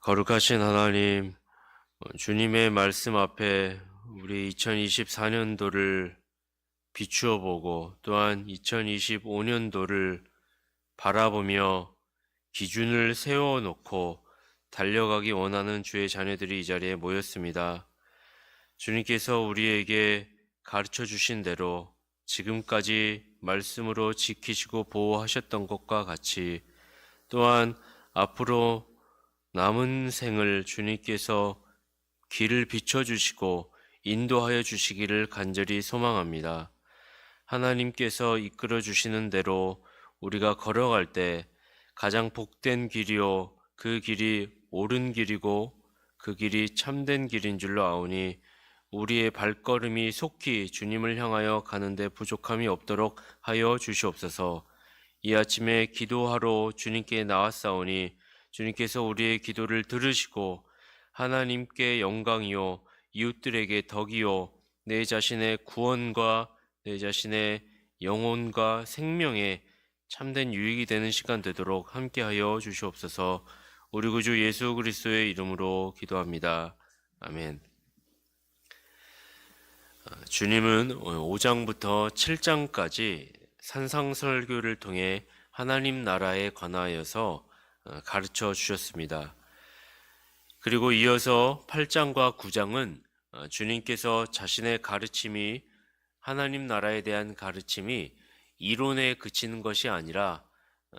거룩하신 하나님, 주님의 말씀 앞에 우리 2024년도를 비추어 보고 또한 2025년도를 바라보며 기준을 세워 놓고 달려가기 원하는 주의 자녀들이 이 자리에 모였습니다. 주님께서 우리에게 가르쳐 주신 대로 지금까지 말씀으로 지키시고 보호하셨던 것과 같이 또한 앞으로 남은 생을 주님께서 길을 비춰주시고 인도하여 주시기를 간절히 소망합니다. 하나님께서 이끌어 주시는 대로 우리가 걸어갈 때 가장 복된 길이요 그 길이 옳은 길이고 그 길이 참된 길인 줄로 아오니 우리의 발걸음이 속히 주님을 향하여 가는데 부족함이 없도록 하여 주시옵소서. 이 아침에 기도하러 주님께 나왔사오니 주님께서 우리의 기도를 들으시고 하나님께 영광이요 이웃들에게 덕이요 내 자신의 구원과 내 자신의 영혼과 생명에 참된 유익이 되는 시간 되도록 함께하여 주시옵소서. 우리 구주 예수 그리스도의 이름으로 기도합니다. 아멘. 주님은 5장부터 7장까지 산상설교를 통해 하나님 나라에 관하여서 가르쳐 주셨습니다. 그리고 이어서 8장과 9장은 주님께서 자신의 가르침이 하나님 나라에 대한 가르침이 이론에 그치는 것이 아니라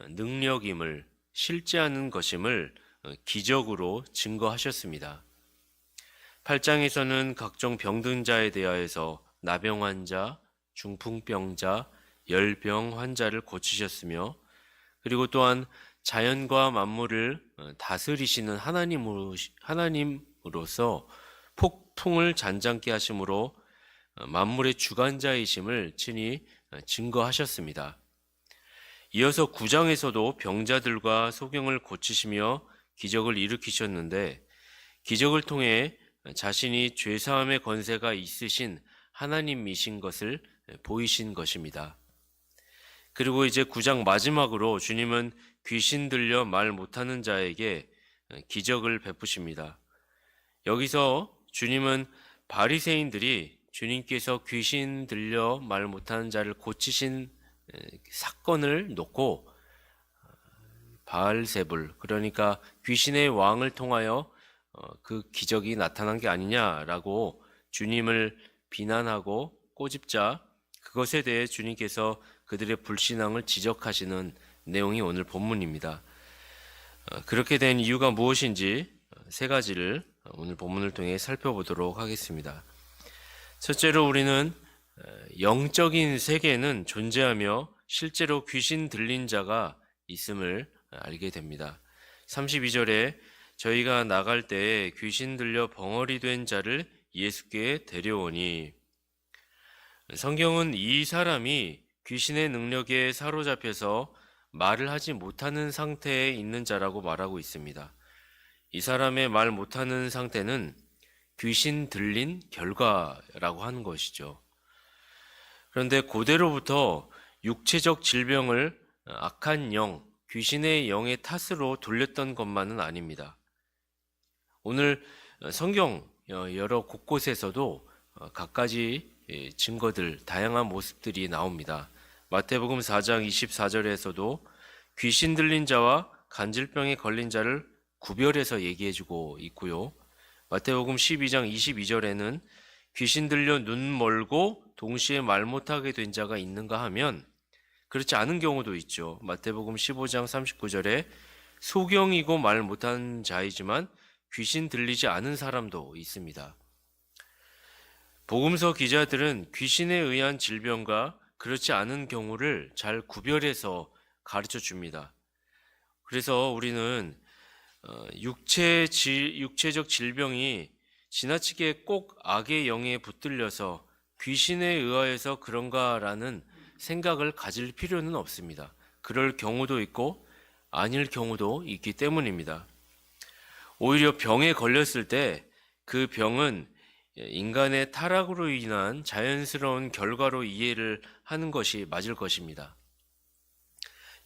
능력임을 실제하는 것임을 기적으로 증거하셨습니다. 8장에서는 각종 병든 자에 대하여서 나병 환자, 중풍병자, 열병 환자를 고치셨으며 그리고 또한 자연과 만물을 다스리시는 하나님으로서 폭풍을 잔잔케 하심으로 만물의 주관자이심을 친히 증거하셨습니다. 이어서 9장에서도 병자들과 소경을 고치시며 기적을 일으키셨는데 기적을 통해 자신이 죄사함의 권세가 있으신 하나님이신 것을 보이신 것입니다. 그리고 이제 9장 마지막으로 주님은 귀신 들려 말 못하는 자에게 기적을 베푸십니다. 여기서 주님은 바리새인들이 주님께서 귀신 들려 말 못하는 자를 고치신 사건을 놓고 바알세불, 그러니까 귀신의 왕을 통하여 그 기적이 나타난 게 아니냐라고 주님을 비난하고 꼬집자 그것에 대해 주님께서 그들의 불신앙을 지적하시는 내용이 오늘 본문입니다. 그렇게 된 이유가 무엇인지 세 가지를 오늘 본문을 통해 살펴보도록 하겠습니다. 첫째로 우리는 영적인 세계는 존재하며 실제로 귀신 들린 자가 있음을 알게 됩니다. 32절에 저희가 나갈 때에 귀신 들려 벙어리 된 자를 예수께 데려오니, 성경은 이 사람이 귀신의 능력에 사로잡혀서 말을 하지 못하는 상태에 있는 자라고 말하고 있습니다. 이 사람의 말 못하는 상태는 귀신 들린 결과라고 하는 것이죠. 그런데 고대로부터 육체적 질병을 악한 영, 귀신의 영의 탓으로 돌렸던 것만은 아닙니다. 오늘 성경 여러 곳곳에서도 갖가지 증거들, 다양한 모습들이 나옵니다. 마태복음 4장 24절에서도 귀신 들린 자와 간질병에 걸린 자를 구별해서 얘기해주고 있고요. 마태복음 12장 22절에는 귀신 들려 눈 멀고 동시에 말 못하게 된 자가 있는가 하면 그렇지 않은 경우도 있죠. 마태복음 15장 39절에 소경이고 말 못하는 자이지만 귀신 들리지 않은 사람도 있습니다. 복음서 기자들은 귀신에 의한 질병과 그렇지 않은 경우를 잘 구별해서 가르쳐 줍니다. 그래서 우리는 육체적 질병이 지나치게 꼭 악의 영에 붙들려서 귀신에 의하여서 그런가라는 생각을 가질 필요는 없습니다. 그럴 경우도 있고 아닐 경우도 있기 때문입니다. 오히려 병에 걸렸을 때 그 병은 인간의 타락으로 인한 자연스러운 결과로 이해를 하는 것이 맞을 것입니다.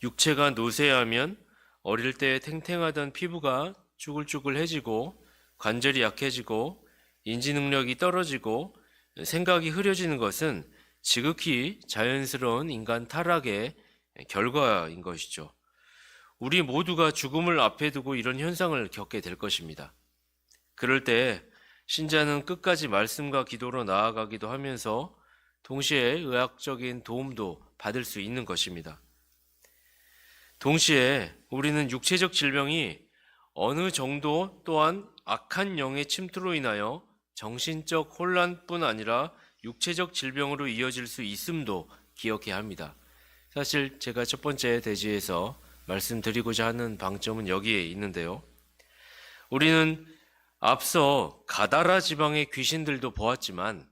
육체가 노쇠하면 어릴 때 탱탱하던 피부가 쭈글쭈글해지고 관절이 약해지고 인지 능력이 떨어지고 생각이 흐려지는 것은 지극히 자연스러운 인간 타락의 결과인 것이죠. 우리 모두가 죽음을 앞에 두고 이런 현상을 겪게 될 것입니다. 그럴 때 신자는 끝까지 말씀과 기도로 나아가기도 하면서 동시에 의학적인 도움도 받을 수 있는 것입니다. 동시에 우리는 육체적 질병이 어느 정도 또한 악한 영의 침투로 인하여 정신적 혼란뿐 아니라 육체적 질병으로 이어질 수 있음도 기억해야 합니다. 사실 제가 첫 번째 대지에서 말씀드리고자 하는 방점은 여기에 있는데요. 우리는 앞서 가다라 지방의 귀신들도 보았지만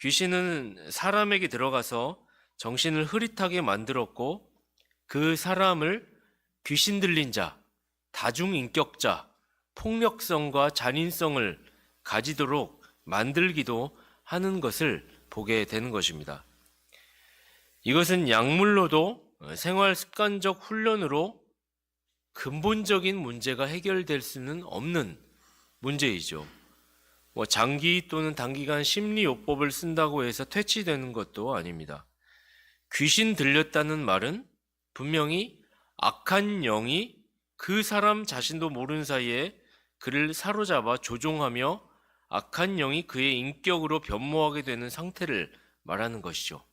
귀신은 사람에게 들어가서 정신을 흐릿하게 만들었고 그 사람을 귀신 들린 자, 다중인격자, 폭력성과 잔인성을 가지도록 만들기도 하는 것을 보게 되는 것입니다. 이것은 약물로도 생활 습관적 훈련으로 근본적인 문제가 해결될 수는 없는 문제이죠. 장기 또는 단기간 심리요법을 쓴다고 해서 퇴치되는 것도 아닙니다. 귀신 들렸다는 말은 분명히 악한 영이 그 사람 자신도 모르는 사이에 그를 사로잡아 조종하며 악한 영이 그의 인격으로 변모하게 되는 상태를 말하는 것이죠.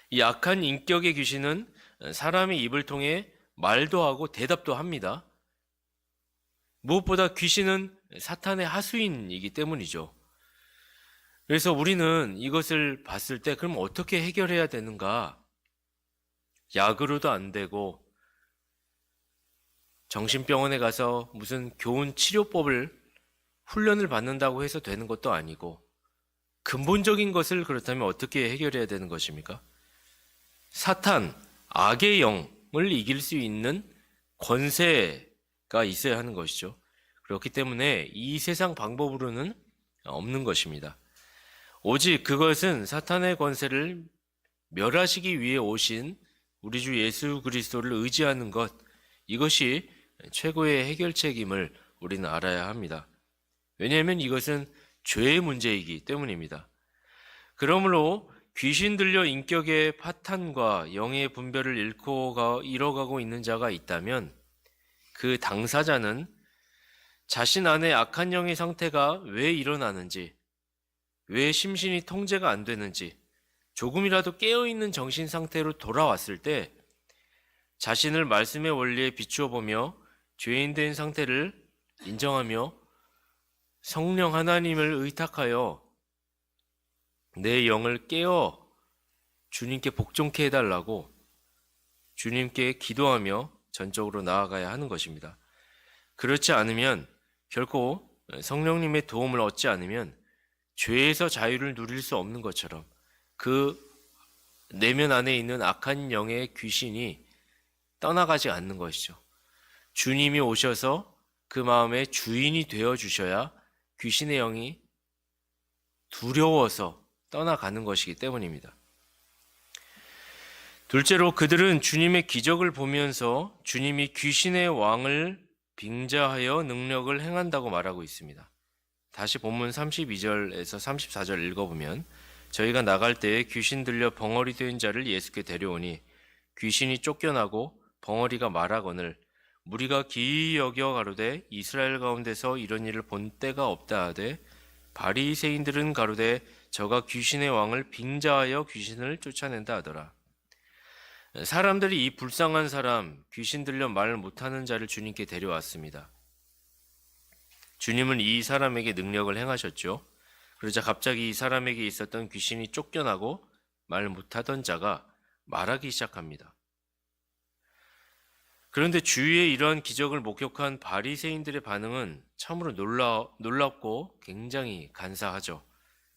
이 악한 인격의 귀신은 사람의 입을 통해 말도 하고 대답도 합니다. 무엇보다 귀신은 사탄의 하수인이기 때문이죠. 그래서 우리는 이것을 봤을 때 그럼 어떻게 해결해야 되는가? 약으로도 안 되고 정신병원에 가서 무슨 교훈 치료법을 훈련을 받는다고 해서 되는 것도 아니고 근본적인 것을 그렇다면 어떻게 해결해야 되는 것입니까? 사탄, 악의 영을 이길 수 있는 권세가 있어야 하는 것이죠. 그렇기 때문에 이 세상 방법으로는 없는 것입니다. 오직 그것은 사탄의 권세를 멸하시기 위해 오신 우리 주 예수 그리스도를 의지하는 것, 이것이 최고의 해결책임을 우리는 알아야 합니다. 왜냐하면 이것은 죄의 문제이기 때문입니다. 그러므로 귀신 들려 인격의 파탄과 영의 분별을 잃어가고 있는 자가 있다면 그 당사자는 자신 안에 악한 영의 상태가 왜 일어나는지, 왜 심신이 통제가 안 되는지 조금이라도 깨어있는 정신 상태로 돌아왔을 때 자신을 말씀의 원리에 비추어 보며 죄인된 상태를 인정하며 성령 하나님을 의탁하여 내 영을 깨어 주님께 복종케 해달라고 주님께 기도하며 전적으로 나아가야 하는 것입니다. 그렇지 않으면 결코 성령님의 도움을 얻지 않으면 죄에서 자유를 누릴 수 없는 것처럼 그 내면 안에 있는 악한 영의 귀신이 떠나가지 않는 것이죠. 주님이 오셔서 그 마음의 주인이 되어 주셔야 귀신의 영이 두려워서 떠나가는 것이기 때문입니다. 둘째로 그들은 주님의 기적을 보면서 주님이 귀신의 왕을 빙자하여 능력을 행한다고 말하고 있습니다. 다시 본문 32절에서 34절 읽어보면 저희가 나갈 때에 귀신 들려 벙어리 된 자를 예수께 데려오니 귀신이 쫓겨나고 벙어리가 말하거늘 무리가 기이 여겨 가로되 이스라엘 가운데서 이런 일을 본 때가 없다 하되 바리새인들은 가로되 저가 귀신의 왕을 빙자하여 귀신을 쫓아낸다 하더라. 사람들이 이 불쌍한 사람, 귀신 들려 말 못하는 자를 주님께 데려왔습니다. 주님은 이 사람에게 능력을 행하셨죠. 그러자 갑자기 이 사람에게 있었던 귀신이 쫓겨나고 말 못하던 자가 말하기 시작합니다. 그런데 주위에 이러한 기적을 목격한 바리새인들의 반응은 참으로 놀랍고 굉장히 간사하죠.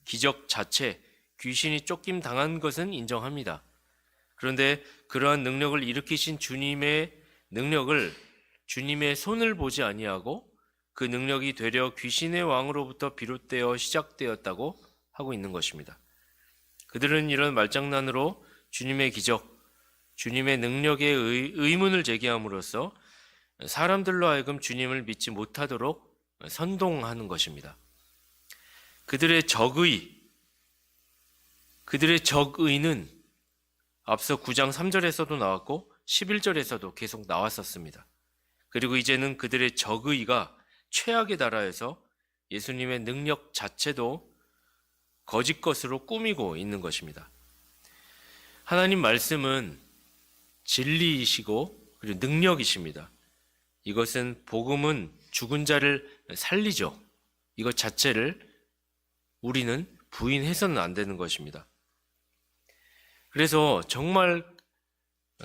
기적 자체, 귀신이 쫓김 당한 것은 인정합니다. 그런데 그러한 능력을 일으키신 주님의 능력을 주님의 손을 보지 아니하고 그 능력이 되려 귀신의 왕으로부터 비롯되어 시작되었다고 하고 있는 것입니다. 그들은 이런 말장난으로 주님의 기적, 주님의 능력에 의문을 제기함으로써 사람들로 하여금 주님을 믿지 못하도록 선동하는 것입니다. 그들의 적의는 앞서 9장 3절에서도 나왔고 11절에서도 계속 나왔었습니다. 그리고 이제는 그들의 적의가 최악에 달하여서 예수님의 능력 자체도 거짓 것으로 꾸미고 있는 것입니다. 하나님 말씀은 진리이시고 그리고 능력이십니다. 이것은 복음은 죽은 자를 살리죠. 이것 자체를 우리는 부인해서는 안 되는 것입니다. 그래서 정말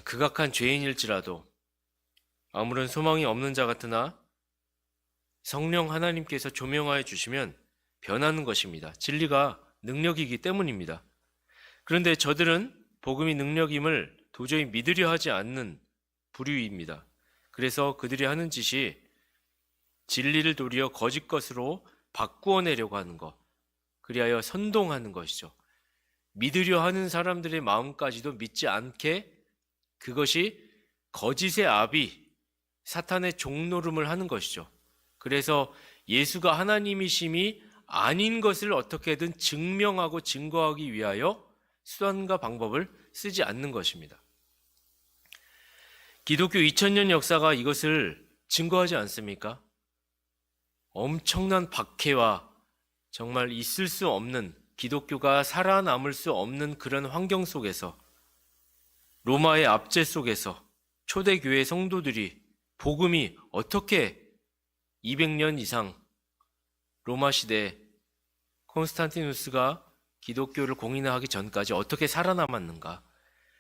극악한 죄인일지라도 아무런 소망이 없는 자 같으나 성령 하나님께서 조명하여 주시면 변하는 것입니다. 진리가 능력이기 때문입니다. 그런데 저들은 복음이 능력임을 도저히 믿으려 하지 않는 부류입니다. 그래서 그들이 하는 짓이 진리를 도리어 거짓 것으로 바꾸어내려고 하는 것, 그리하여 선동하는 것이죠. 믿으려 하는 사람들의 마음까지도 믿지 않게 그것이 거짓의 아비, 사탄의 종노름을 하는 것이죠. 그래서 예수가 하나님이심이 아닌 것을 어떻게든 증명하고 증거하기 위하여 수단과 방법을 쓰지 않는 것입니다. 기독교 2000년 역사가 이것을 증거하지 않습니까? 엄청난 박해와 정말 있을 수 없는, 기독교가 살아남을 수 없는 그런 환경 속에서, 로마의 압제 속에서 초대교회 성도들이 복음이 어떻게 200년 이상 로마 시대 콘스탄티누스가 기독교를 공인하기 전까지 어떻게 살아남았는가?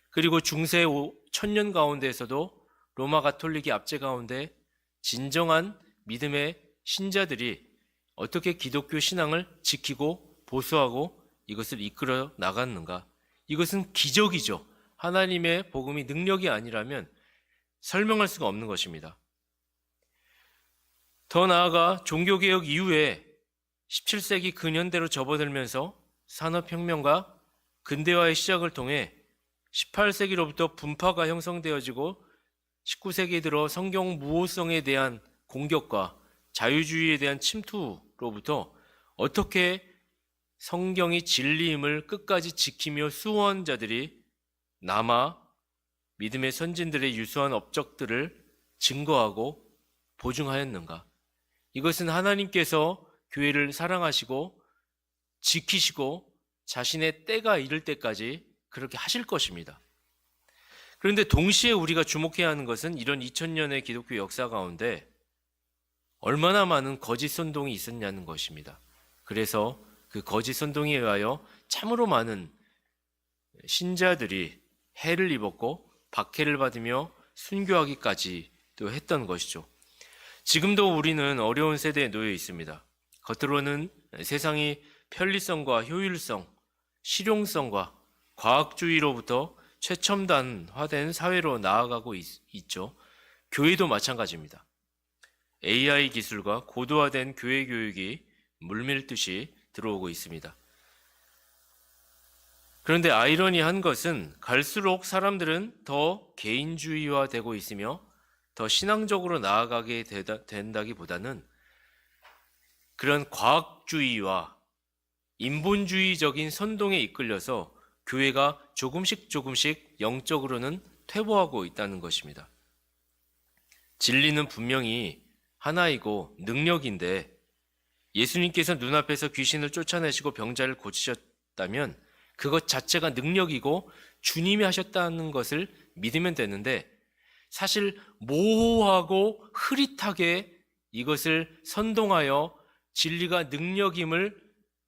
그리고 중세 1000년 가운데에서도 로마 가톨릭의 압제 가운데 진정한 믿음의 신자들이 어떻게 기독교 신앙을 지키고 보수하고 이것을 이끌어 나갔는가? 이것은 기적이죠. 하나님의 복음이 능력이 아니라면 설명할 수가 없는 것입니다. 더 나아가 종교개혁 이후에 17세기 근현대로 접어들면서 산업혁명과 근대화의 시작을 통해 18세기로부터 분파가 형성되어지고 19세기 들어 성경 무호성에 대한 공격과 자유주의에 대한 침투로부터 어떻게 성경이 진리임을 끝까지 지키며 수호한 자들이 남아 믿음의 선진들의 유수한 업적들을 증거하고 보증하였는가? 이것은 하나님께서 교회를 사랑하시고 지키시고 자신의 때가 이를 때까지 그렇게 하실 것입니다. 그런데 동시에 우리가 주목해야 하는 것은 이런 2000년의 기독교 역사 가운데 얼마나 많은 거짓 선동이 있었냐는 것입니다. 그래서 그 거짓 선동에 의하여 참으로 많은 신자들이 해를 입었고 박해를 받으며 순교하기까지도 했던 것이죠. 지금도 우리는 어려운 세대에 놓여 있습니다. 겉으로는 세상이 편리성과 효율성, 실용성과 과학주의로부터 최첨단화된 사회로 나아가고 있죠. 교회도 마찬가지입니다. AI 기술과 고도화된 교회 교육이 물밀듯이 들어오고 있습니다. 그런데 아이러니한 것은 갈수록 사람들은 더 개인주의화되고 있으며 더 신앙적으로 나아가게 된다기보다는 그런 과학주의와 인본주의적인 선동에 이끌려서 교회가 조금씩 영적으로는 퇴보하고 있다는 것입니다. 진리는 분명히 하나이고 능력인데 예수님께서 눈앞에서 귀신을 쫓아내시고 병자를 고치셨다면 그것 자체가 능력이고 주님이 하셨다는 것을 믿으면 되는데 사실 모호하고 흐릿하게 이것을 선동하여 진리가 능력임을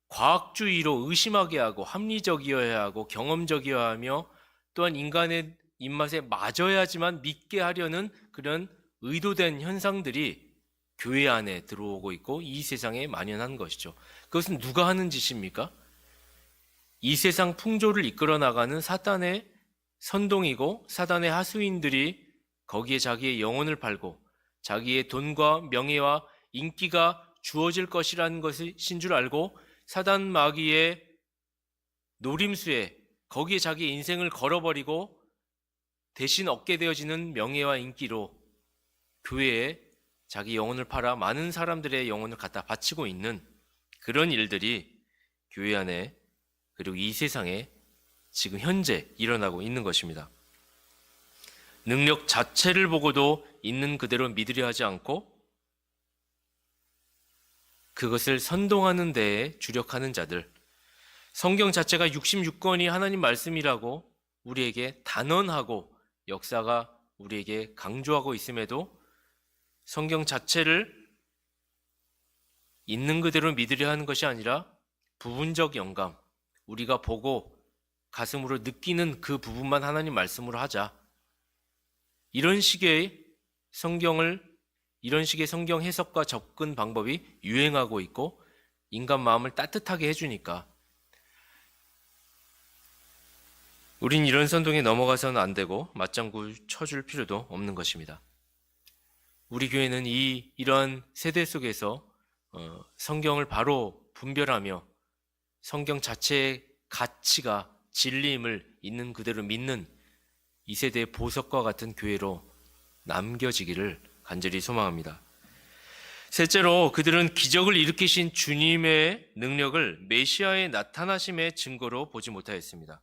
과학주의로 의심하게 하고 합리적이어야 하고 경험적이어야 하며 또한 인간의 입맛에 맞아야지만 믿게 하려는 그런 의도된 현상들이 교회 안에 들어오고 있고 이 세상에 만연한 것이죠. 그것은 누가 하는 짓입니까? 이 세상 풍조를 이끌어 나가는 사탄의 선동이고 사단의 하수인들이 거기에 자기의 영혼을 팔고 자기의 돈과 명예와 인기가 주어질 것이라는 것인 줄 알고 사단 마귀의 노림수에 거기에 자기의 인생을 걸어버리고 대신 얻게 되어지는 명예와 인기로 교회에 자기 영혼을 팔아 많은 사람들의 영혼을 갖다 바치고 있는 그런 일들이 교회 안에 그리고 이 세상에 지금 현재 일어나고 있는 것입니다. 능력 자체를 보고도 있는 그대로 믿으려 하지 않고 그것을 선동하는 데에 주력하는 자들, 성경 자체가 66권이 하나님 말씀이라고 우리에게 단언하고 역사가 우리에게 강조하고 있음에도 성경 자체를 있는 그대로 믿으려 하는 것이 아니라 부분적 영감, 우리가 보고 가슴으로 느끼는 그 부분만 하나님 말씀으로 하자. 이런 식의 성경 해석과 접근 방법이 유행하고 있고 인간 마음을 따뜻하게 해주니까 우린 이런 선동에 넘어가서는 안 되고 맞장구 쳐줄 필요도 없는 것입니다. 우리 교회는 이러한 세대 속에서 성경을 바로 분별하며 성경 자체의 가치가 진리임을 있는 그대로 믿는 이 세대의 보석과 같은 교회로 남겨지기를 간절히 소망합니다. 셋째로 그들은 기적을 일으키신 주님의 능력을 메시아의 나타나심의 증거로 보지 못하였습니다.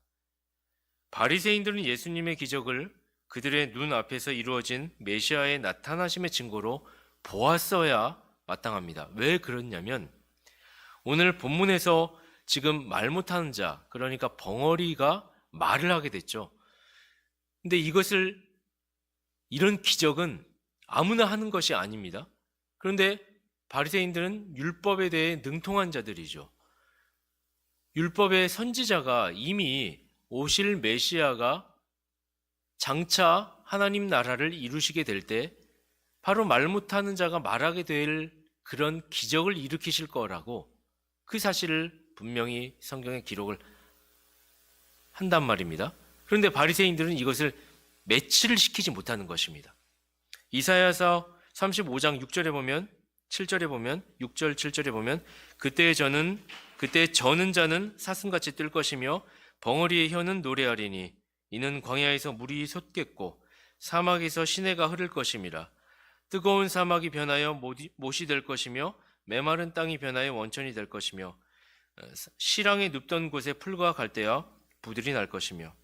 바리새인들은 예수님의 기적을 그들의 눈 앞에서 이루어진 메시아의 나타나심의 증거로 보았어야 마땅합니다. 왜 그렇냐면 오늘 본문에서 지금 말 못하는 자, 그러니까 벙어리가 말을 하게 됐죠. 근데 이런 기적은 아무나 하는 것이 아닙니다. 그런데 바리새인들은 율법에 대해 능통한 자들이죠. 율법의 선지자가 이미 오실 메시아가 장차 하나님 나라를 이루시게 될 때 바로 말 못하는 자가 말하게 될 그런 기적을 일으키실 거라고 그 사실을 분명히 성경에 기록을 한단 말입니다. 그런데 바리새인들은 이것을 매치를 시키지 못하는 것입니다. 이사야서 35장 6절에 보면 7절에 보면 6절 7절에 보면 그때 저는 자는 사슴같이 뜰 것이며 벙어리의 혀는 노래하리니 이는 광야에서 물이 솟겠고 사막에서 시내가 흐를 것임이라. 뜨거운 사막이 변하여 못이 될 것이며 메마른 땅이 변하여 원천이 될 것이며 시랑에 눕던 곳에 풀과 갈대와 부들이 날 것이며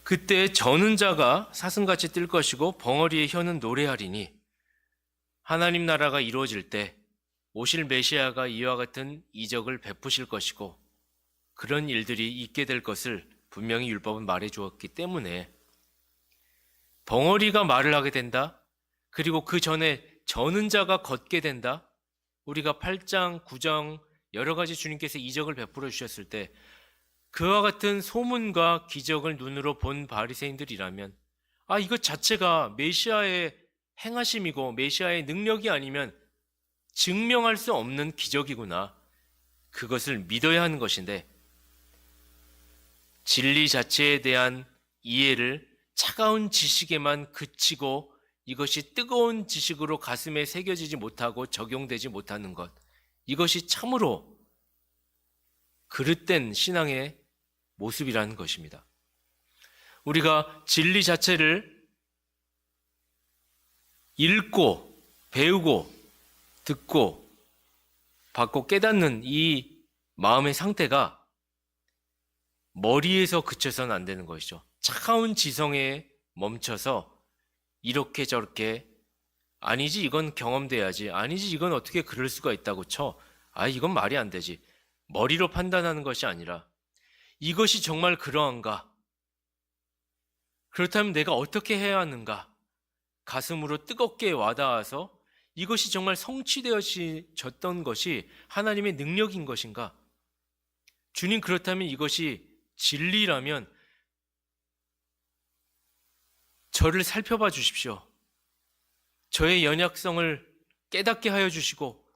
그때 저는 자가 사슴같이 뜰 것이고 벙어리의 혀는 노래하리니 하나님 나라가 이루어질 때 오실 메시아가 이와 같은 이적을 베푸실 것이고 그런 일들이 있게 될 것을 분명히 율법은 말해 주었기 때문에 벙어리가 말을 하게 된다. 그리고 그 전에 저는 자가 걷게 된다. 우리가 8장, 9장 여러 가지 주님께서 이적을 베풀어 주셨을 때 그와 같은 소문과 기적을 눈으로 본 바리새인들이라면 이것 자체가 메시아의 행하심이고 메시아의 능력이 아니면 증명할 수 없는 기적이구나. 그것을 믿어야 하는 것인데 진리 자체에 대한 이해를 차가운 지식에만 그치고 이것이 뜨거운 지식으로 가슴에 새겨지지 못하고 적용되지 못하는 것, 이것이 참으로 그릇된 신앙의 모습이라는 것입니다. 우리가 진리 자체를 읽고 배우고 듣고 받고 깨닫는 이 마음의 상태가 머리에서 그쳐서는 안 되는 것이죠. 차가운 지성에 멈춰서 이렇게 저렇게 아니지 이건 경험돼야지 아니지 이건 어떻게 그럴 수가 있다고 쳐 이건 말이 안 되지 머리로 판단하는 것이 아니라 이것이 정말 그러한가? 그렇다면 내가 어떻게 해야 하는가? 가슴으로 뜨겁게 와닿아서 이것이 정말 성취되어졌던 것이 하나님의 능력인 것인가? 주님 그렇다면 이것이 진리라면 저를 살펴봐 주십시오. 저의 연약성을 깨닫게 하여 주시고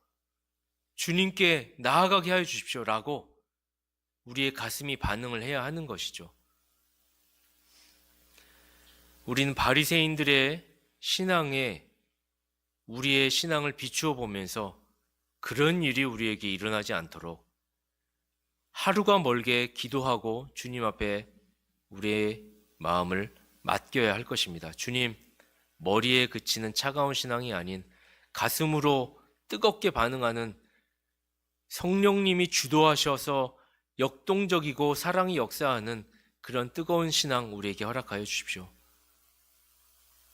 주님께 나아가게 하여 주십시오 라고 우리의 가슴이 반응을 해야 하는 것이죠. 우리는 바리새인들의 신앙에 우리의 신앙을 비추어 보면서 그런 일이 우리에게 일어나지 않도록 하루가 멀게 기도하고 주님 앞에 우리의 마음을 맡겨야 할 것입니다. 주님, 머리에 그치는 차가운 신앙이 아닌 가슴으로 뜨겁게 반응하는 성령님이 주도하셔서 역동적이고 사랑이 역사하는 그런 뜨거운 신앙 우리에게 허락하여 주십시오.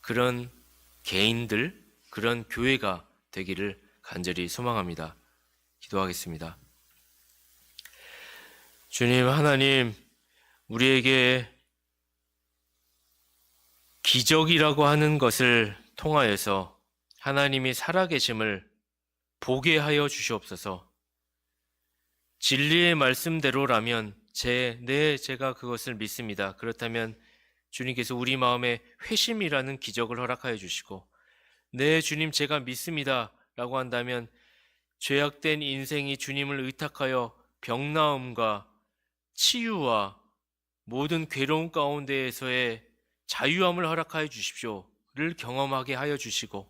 그런 개인들, 그런 교회가 되기를 간절히 소망합니다. 기도하겠습니다. 주님 하나님, 우리에게 기적이라고 하는 것을 통하여서 하나님이 살아계심을 보게 하여 주시옵소서. 진리의 말씀대로라면 제가 그것을 믿습니다. 그렇다면 주님께서 우리 마음에 회심이라는 기적을 허락하여 주시고, 네 주님 제가 믿습니다 라고 한다면 죄악된 인생이 주님을 의탁하여 병나음과 치유와 모든 괴로움 가운데에서의 자유함을 허락하여 주십시오를 경험하게 하여 주시고,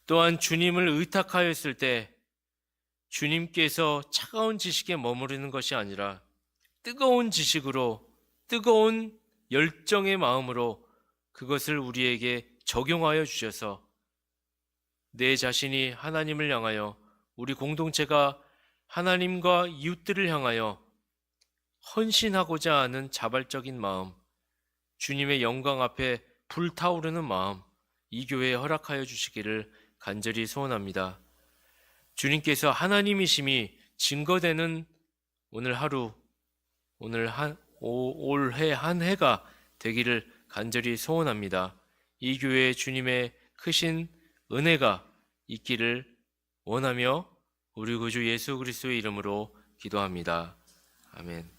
또한 주님을 의탁하였을 때 주님께서 차가운 지식에 머무르는 것이 아니라 뜨거운 지식으로, 뜨거운 열정의 마음으로 그것을 우리에게 적용하여 주셔서 내 자신이 하나님을 향하여, 우리 공동체가 하나님과 이웃들을 향하여 헌신하고자 하는 자발적인 마음, 주님의 영광 앞에 불타오르는 마음, 이 교회에 허락하여 주시기를 간절히 소원합니다. 주님께서 하나님이심이 증거되는 오늘 하루, 올해 한 해가 되기를 간절히 소원합니다. 이 교회에 주님의 크신 은혜가 있기를 원하며 우리 구주 예수 그리스도의 이름으로 기도합니다. 아멘.